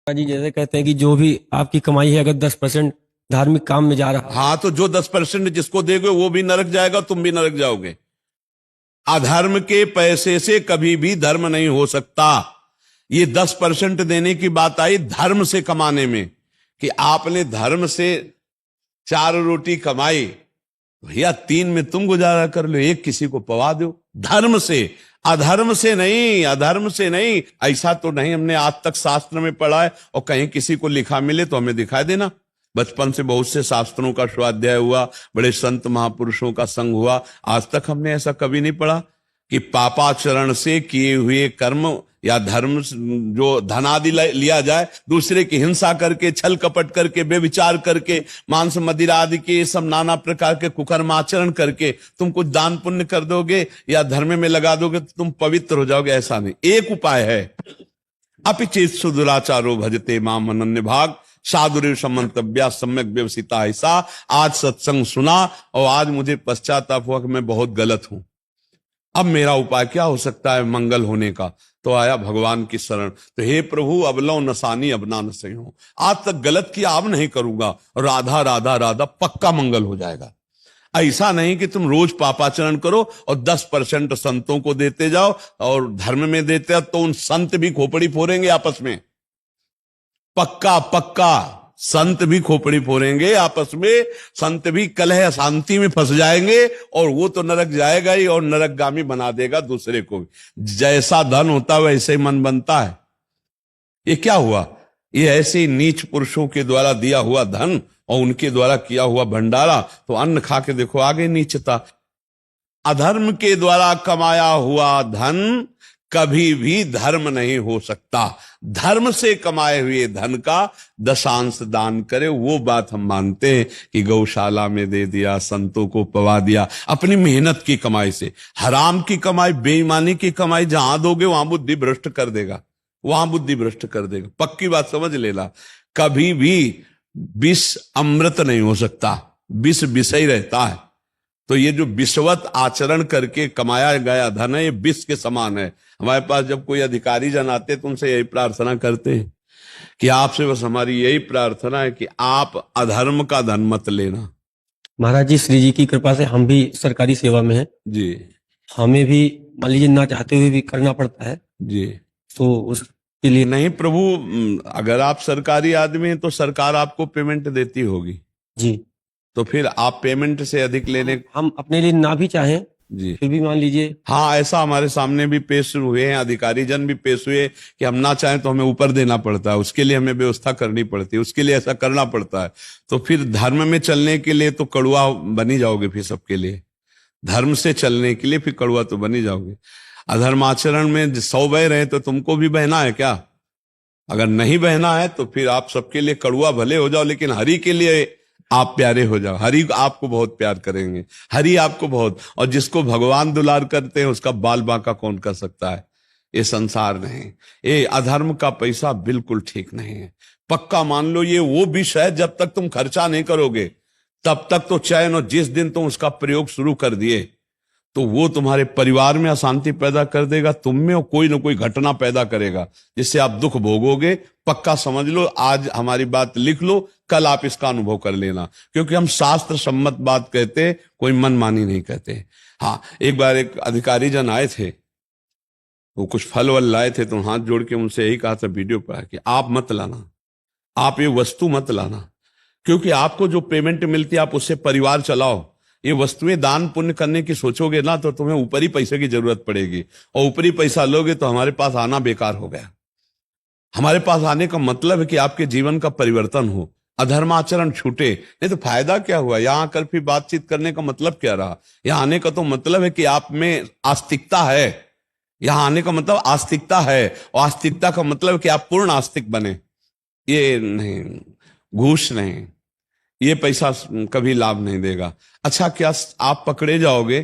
जी जैसे कहते हैं कि जो भी आपकी कमाई है अगर 10% धार्मिक काम में जा रहा है। हाँ, तो जो 10% जिसको देगे वो भी नरक जाएगा, तुम भी नरक जाओगे। अधर्म के पैसे से कभी भी धर्म नहीं हो सकता। ये 10% देने की बात आई धर्म से कमाने में, कि आपने धर्म से 4 रोटी कमाई, भैया 3 में तुम गुजारा कर लो, एक किसी को पवा दो। धर्म से, अधर्म से नहीं, अधर्म से नहीं। ऐसा तो नहीं हमने आज तक शास्त्र में पढ़ा है, और कहीं किसी को लिखा मिले तो हमें दिखाई देना। बचपन से बहुत से शास्त्रों का स्वाध्याय हुआ, बड़े संत महापुरुषों का संग हुआ, आज तक हमने ऐसा कभी नहीं पढ़ा कि पापाचरण से किए हुए कर्म या धर्म जो धनादि लिया जाए, दूसरे की हिंसा करके, छल कपट करके, बेविचार करके, मांस मदिरा आदि के सब नाना प्रकार के कुकर्माचरण करके तुम कुछ दान पुण्य कर दोगे या धर्म में लगा दोगे तो तुम पवित्र हो जाओगे, ऐसा नहीं। एक उपाय है, अपिचेत सुदुराचारो भजते माम अनन्य भाग साधुरेव समंतव्या सम्यक व्यवसिता। ऐसा आज सत्संग सुना और आज मुझे पश्चाताप हुआ कि मैं बहुत गलत हूं। अब मेरा उपाय क्या हो सकता है मंगल होने का? तो आया भगवान की शरण। तो हे प्रभु अब लो नसानी अब ना नसई हूं, आज तक गलत किया अब नहीं करूंगा, राधा राधा राधा पक्का मंगल हो जाएगा। ऐसा नहीं कि तुम रोज पापाचरण करो और 10% संतों को देते जाओ और धर्म में देते जाओ, तो उन संत भी खोपड़ी फोड़ेंगे आपस में। पक्का पक्का संत भी खोपड़ी फोड़ेंगे आपस में, संत भी कलह अशांति में फंस जाएंगे, और वो तो नरक जाएगा ही और नरकगामी बना देगा दूसरे को भी। जैसा धन होता है वैसे ही मन बनता है। ये क्या हुआ? ये ऐसे नीच पुरुषों के द्वारा दिया हुआ धन और उनके द्वारा किया हुआ भंडारा, तो अन्न खा के देखो आगे नीचता। अधर्म के द्वारा कमाया हुआ धन कभी भी धर्म नहीं हो सकता। धर्म से कमाए हुए धन का 10% दान करे, वो बात हम मानते हैं कि गौशाला में दे दिया, संतों को पवा दिया, अपनी मेहनत की कमाई से। हराम की कमाई, बेईमानी की कमाई जहां दोगे वहां बुद्धि भ्रष्ट कर देगा, वहां बुद्धि भ्रष्ट कर देगा। पक्की बात समझ लेना। कभी भी विष अमृत नहीं हो सकता, विष विष ही रहता है। तो ये जो विषवत आचरण करके कमाया गया धन है, ये विष के समान है। हमारे पास जब कोई अधिकारी जन आते तो उनसे यही प्रार्थना करते हैं कि आपसे बस हमारी यही प्रार्थना है कि आप अधर्म का धन मत लेना। महाराज जी श्री जी की कृपा से हम भी सरकारी सेवा में हैं जी हमें भी मान लीजिए ना चाहते हुए भी करना पड़ता है, जी। तो उसके लिए नहीं प्रभु, अगर आप सरकारी आदमी हैं तो सरकार आपको पेमेंट देती होगी जी, तो फिर आप पेमेंट से अधिक लेने। हम अपने लिए ना भी चाहें जी फिर भी मान लीजिए। हाँ, ऐसा हमारे सामने भी पेश हुए हैं, अधिकारी जन भी पेश हुए कि हम ना चाहें तो हमें ऊपर देना पड़ता है, उसके लिए हमें व्यवस्था करनी पड़ती है, उसके लिए ऐसा करना पड़ता है। तो फिर धर्म में चलने के लिए तो कड़ुआ बनी जाओगे, फिर सबके लिए धर्म से चलने के लिए फिर कड़ुआ तो बनी जाओगे। अधर्माचरण में 100 बह रहे तो तुमको भी बहना है क्या? अगर नहीं बहना है तो फिर आप सबके लिए कड़ुआ भले हो जाओ, लेकिन हरि के लिए आप प्यारे हो जाओ। हरि आपको बहुत प्यार करेंगे, हरि आपको बहुत, और जिसको भगवान दुलार करते हैं उसका बाल बांका कौन कर सकता है? ये संसार नहीं। ये अधर्म का पैसा बिल्कुल ठीक नहीं है। पक्का मान लो ये वो विष है, जब तक तुम खर्चा नहीं करोगे तब तक तो चैन, और जिस दिन तुम उसका प्रयोग शुरू कर दिए तो वो तुम्हारे परिवार में अशांति पैदा कर देगा, तुम में और कोई ना कोई घटना पैदा करेगा जिससे आप दुख भोगोगे। पक्का समझ लो, आज हमारी बात लिख लो, कल आप इसका अनुभव कर लेना, क्योंकि हम शास्त्र सम्मत बात कहते, कोई मनमानी नहीं कहते। हाँ, एक बार एक अधिकारी जन आए थे, वो कुछ फल वल लाए थे, तो हाथ जोड़ के उनसे यही कहा था वीडियो पर कि आप मत लाना, आप ये वस्तु मत लाना, क्योंकि आपको जो पेमेंट मिलती है आप उससे परिवार चलाओ। ये वस्तुएं दान पुण्य करने की सोचोगे ना तो तुम्हें ऊपरी पैसे की जरूरत पड़ेगी, और ऊपरी पैसा लोगे तो हमारे पास आना बेकार हो गया। हमारे पास आने का मतलब है कि आपके जीवन का परिवर्तन हो, अधर्माचरण छूटे। नहीं तो फायदा क्या हुआ? यहां आकर फिर बातचीत करने का मतलब क्या रहा? यहां आने का तो मतलब है कि आप में आस्तिकता है। यहां आने का मतलब आस्तिकता है, और आस्तिकता का मतलब है कि आप पूर्ण आस्तिक बने। ये नहीं, घूस नहीं, ये पैसा कभी लाभ नहीं देगा। अच्छा, क्या आप पकड़े जाओगे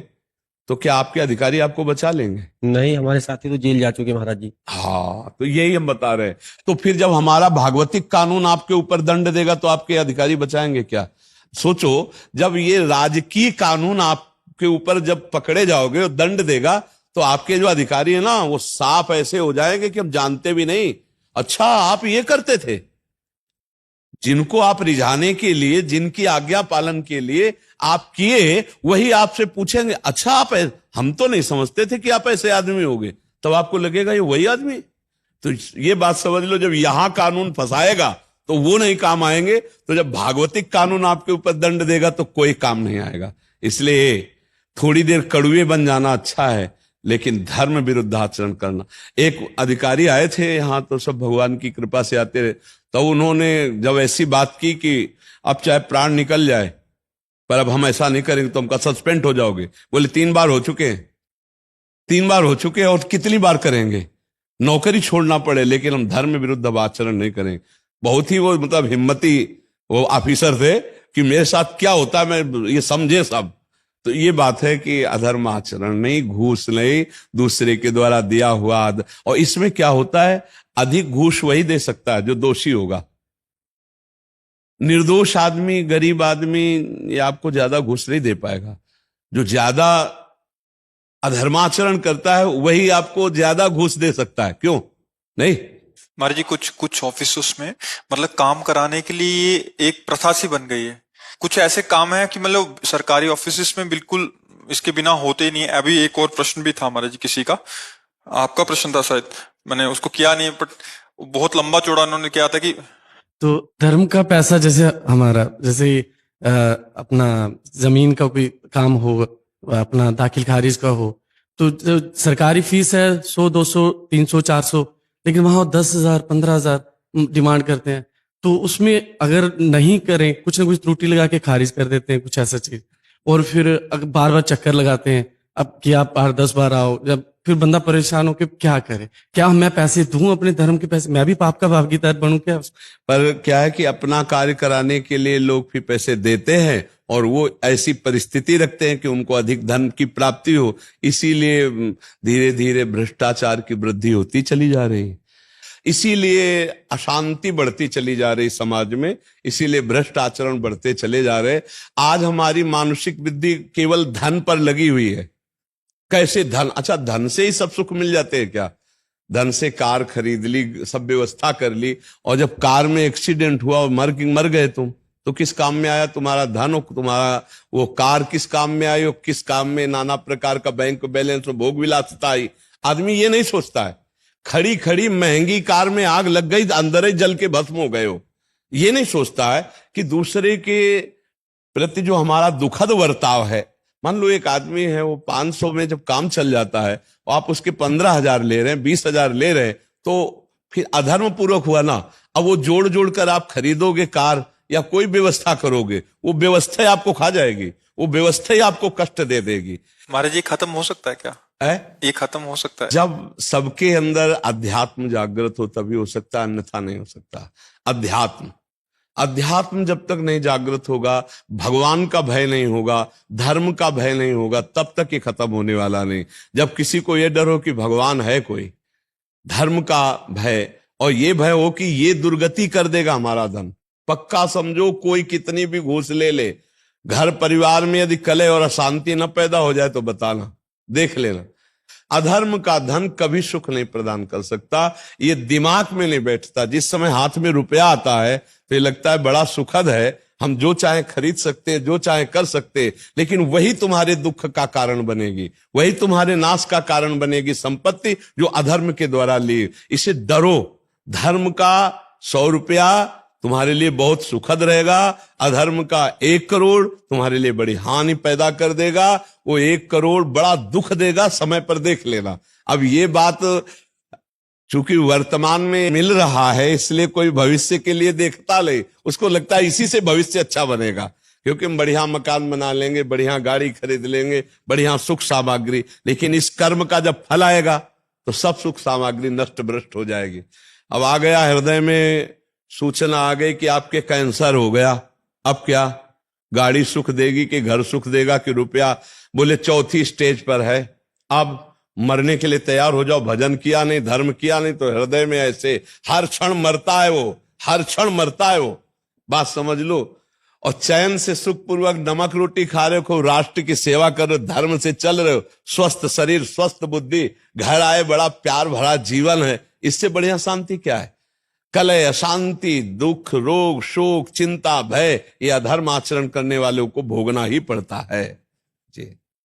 तो क्या आपके अधिकारी आपको बचा लेंगे? नहीं, हमारे साथी तो जेल जा चुके महाराज जी। हाँ, तो यही हम बता रहे हैं। तो फिर जब हमारा भागवतिक कानून आपके ऊपर दंड देगा तो आपके अधिकारी बचाएंगे क्या? सोचो, जब ये राजकीय कानून आपके ऊपर जब पकड़े जाओगे और दंड देगा तो आपके जो अधिकारी है ना, वो साफ ऐसे हो जाएंगे कि हम जानते भी नहीं, अच्छा आप ये करते थे। जिनको आप रिझाने के लिए, जिनकी आज्ञा पालन के लिए आप किए, वही आपसे पूछेंगे अच्छा आप हम तो नहीं समझते थे कि आप ऐसे आदमी होगे। तब आपको लगेगा ये वही आदमी। तो ये बात समझ लो, जब यहां कानून फंसाएगा तो वो नहीं काम आएंगे, तो जब भागवतिक कानून आपके ऊपर दंड देगा तो कोई काम नहीं आएगा। इसलिए थोड़ी देर कड़ुए बन जाना अच्छा है, लेकिन धर्म विरुद्ध आचरण करना। एक अधिकारी आए थे यहां, तो सब भगवान की कृपा से आते रहे, तो उन्होंने जब ऐसी बात की कि अब चाहे प्राण निकल जाए पर अब हम ऐसा नहीं करेंगे, तो हमका सस्पेंड हो जाओगे। बोले 3 बार हो चुके हैं, 3 बार हो चुके हैं, और कितनी बार करेंगे? नौकरी छोड़ना पड़े लेकिन हम धर्म विरुद्ध अब आचरण नहीं करेंगे। बहुत ही वो मतलब हिम्मती वो ऑफिसर थे कि मेरे साथ क्या होता है मैं ये समझे सब। तो ये बात है कि अधर्म आचरण नहीं, घूस नहीं, दूसरे के द्वारा दिया हुआ और इसमें क्या होता है, अधिक घूस वही दे सकता है जो दोषी होगा। निर्दोष आदमी, गरीब आदमी ये आपको ज्यादा घूस नहीं दे पाएगा। जो ज्यादा अधर्माचरण करता है वही आपको ज्यादा घूस दे सकता है, क्यों नहीं? महाराज जी, कुछ ऑफिस में मतलब काम कराने के लिए एक प्रथा सी बन गई है। कुछ ऐसे काम है कि मतलब सरकारी ऑफिस में बिल्कुल इसके बिना होते ही नहीं है। अभी एक और प्रश्न भी था महाराज जी, किसी का, आपका प्रश्न था शायद, मैंने उसको किया नहीं, बट बहुत लंबा चौड़ा उन्होंने किया था कि तो धर्म का पैसा जैसे हमारा, जैसे अपना जमीन का कोई काम हो, अपना दाखिल खारिज का हो, तो जो सरकारी फीस है 100, 200, 300, 400, लेकिन वहां 10,000, 15,000 डिमांड करते हैं। तो उसमें अगर नहीं करें, कुछ ना कुछ त्रुटि लगा के खारिज कर देते हैं, कुछ ऐसा चीज, और फिर बार बार चक्कर लगाते हैं, अब कि आप 8-10 बार आओ, जब फिर बंदा परेशान होकर क्या करे? क्या मैं पैसे दूं अपने धर्म के पैसे, मैं भी पाप का भागीदार बनूं क्या? पर क्या है कि अपना कार्य कराने के लिए लोग भी पैसे देते हैं और वो ऐसी परिस्थिति रखते हैं कि उनको अधिक धन की प्राप्ति हो, इसीलिए धीरे धीरे भ्रष्टाचार की वृद्धि होती चली जा रही है, इसीलिए अशांति बढ़ती चली जा रही समाज में, इसीलिए भ्रष्ट आचरण बढ़ते चले जा रहे। आज हमारी मानसिक वृद्धि केवल धन पर लगी हुई है। कैसे धन? अच्छा धन से ही सब सुख मिल जाते हैं क्या? धन से कार खरीद ली, सब व्यवस्था कर ली, और जब कार में एक्सीडेंट हुआ और मर गए तुम, तो किस काम में आया तुम्हारा धन? हो तुम्हारा वो कार किस काम में आई? हो किस काम में? नाना प्रकार का बैंक बैलेंस में भोग विलासिता आई। आदमी ये नहीं सोचता है, खड़ी खड़ी महंगी कार में आग लग गई, अंदर ही जल के भस्म हो गए हो। ये नहीं सोचता है कि दूसरे के प्रति जो हमारा दुखद बर्ताव है, मान लो एक आदमी है वो 500 में जब काम चल जाता है और आप उसके 15,000 ले रहे हैं, 20,000 ले रहे हैं, तो फिर अधर्म पूर्वक हुआ ना। अब वो जोड़ जोड़ कर आप खरीदोगे कार या कोई व्यवस्था करोगे, वो व्यवस्था ही आपको खा जाएगी, वो व्यवस्था ही आपको कष्ट दे देगी। महाराज जी खत्म हो सकता है क्या? ये खत्म हो सकता है जब सबके अंदर अध्यात्म जागृत हो तभी हो सकता है, अन्यथा नहीं हो सकता। अध्यात्म जब तक नहीं जागृत होगा, भगवान का भय नहीं होगा, धर्म का भय नहीं होगा, तब तक ये खत्म होने वाला नहीं। जब किसी को ये डर हो कि भगवान है कोई, धर्म का भय, और ये भय हो कि ये दुर्गति कर देगा हमारा धन, पक्का समझो कोई कितनी भी घूस ले ले, घर परिवार में यदि कलह और अशांति न पैदा हो जाए तो बताना, देख लेना। अधर्म का धन कभी सुख नहीं प्रदान कर सकता, ये दिमाग में नहीं बैठता। जिस समय हाथ में रुपया आता है तो ये लगता है बड़ा सुखद है, हम जो चाहे खरीद सकते हैं, जो चाहे कर सकते हैं, लेकिन वही तुम्हारे दुख का कारण बनेगी, वही तुम्हारे नाश का कारण बनेगी संपत्ति जो अधर्म के द्वारा ली। इसे डरो, धर्म का 100 रुपया तुम्हारे लिए बहुत सुखद रहेगा, अधर्म का 1 करोड़ तुम्हारे लिए बड़ी हानि पैदा कर देगा। वो 1 करोड़ बड़ा दुख देगा, समय पर देख लेना। अब ये बात चूंकि वर्तमान में मिल रहा है, इसलिए कोई भविष्य के लिए देखता ले, उसको लगता है इसी से भविष्य अच्छा बनेगा, क्योंकि हम बढ़िया मकान बना लेंगे, बढ़िया गाड़ी खरीद लेंगे, बढ़िया सुख सामग्री, लेकिन इस कर्म का जब फल आएगा तो सब सुख सामग्री नष्ट भ्रष्ट हो जाएगी। अब आ गया हृदय में सूचना आ गई कि आपके कैंसर हो गया, अब क्या? गाड़ी सुख देगी कि घर सुख देगा कि रुपया? बोले 4थी स्टेज पर है, अब मरने के लिए तैयार हो जाओ। भजन किया नहीं, धर्म किया नहीं, तो हृदय में ऐसे हर क्षण मरता है वो, हर क्षण मरता है वो, बात समझ लो। और चैन से सुखपूर्वक नमक रोटी खा रहे हो, राष्ट्र की सेवा कर रहे हो, धर्म से चल रहे हो, स्वस्थ शरीर, स्वस्थ बुद्धि, घर आए बड़ा प्यार भरा जीवन है, इससे बढ़िया शांति क्या है? कलह, अशांति, दुख, रोग, शोक, चिंता, भय, ये अधर्म आचरण करने वालों को भोगना ही पड़ता है। जी।